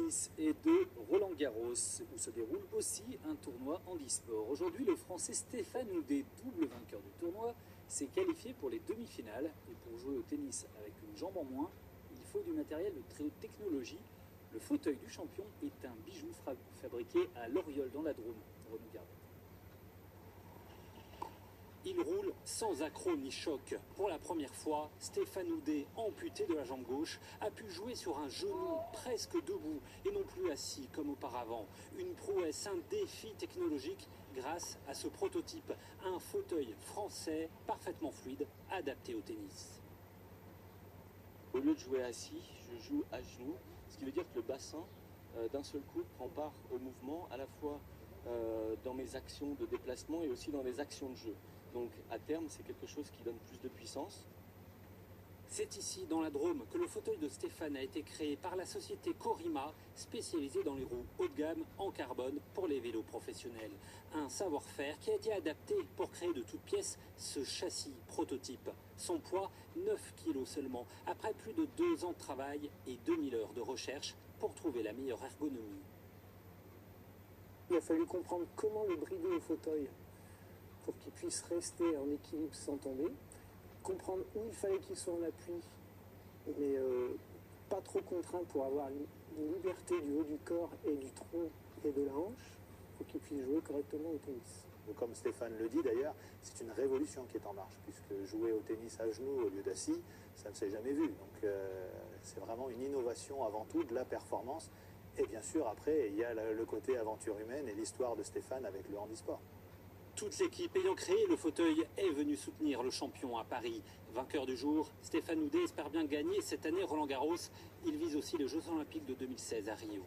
tennis et de Roland-Garros, où se déroule aussi un tournoi handisport. Aujourd'hui, le Français Stéphane Houdet, double vainqueur du tournoi, s'est qualifié pour les demi-finales. Et pour jouer au tennis avec une jambe en moins, il faut du matériel de très haute technologie. Le fauteuil du champion est un bijou fabriqué à Loriol dans la Drôme. Renaud Gardette. Il roule sans accroc ni choc. Pour la première fois, Stéphane Houdet, amputé de la jambe gauche, a pu jouer sur un genou presque debout et non plus assis comme auparavant. Une prouesse, un défi technologique grâce à ce prototype, un fauteuil français parfaitement fluide, adapté au tennis. Au lieu de jouer assis, je joue à genoux, ce qui veut dire que le bassin, d'un seul coup, prend part au mouvement, à la fois dans mes actions de déplacement et aussi dans les actions de jeu. Donc à terme, c'est quelque chose qui donne plus de puissance. C'est ici, dans la Drôme, que le fauteuil de Stéphane a été créé par la société Corima, spécialisée dans les roues haut de gamme en carbone pour les vélos professionnels. Un savoir-faire qui a été adapté pour créer de toutes pièces ce châssis prototype. Son poids, 9 kg seulement, après plus de 2 ans de travail et 2000 heures de recherche pour trouver la meilleure ergonomie. Il a fallu comprendre comment le brider au fauteuil pour qu'il puisse rester en équilibre sans tomber, comprendre où il fallait qu'il soit en appui, mais pas trop contraint pour avoir une liberté du haut du corps et du tronc et de la hanche, pour qu'il puisse jouer correctement au tennis. Comme Stéphane le dit d'ailleurs, c'est une révolution qui est en marche, puisque jouer au tennis à genoux au lieu d'assis, ça ne s'est jamais vu. Donc c'est vraiment une innovation avant tout de la performance. Et bien sûr, après, il y a le côté aventure humaine et l'histoire de Stéphane avec le handisport. Toute l'équipe ayant créé le fauteuil est venue soutenir le champion à Paris. Vainqueur du jour, Stéphane Houdet espère bien gagner cette année Roland-Garros. Il vise aussi les Jeux Olympiques de 2016 à Rio.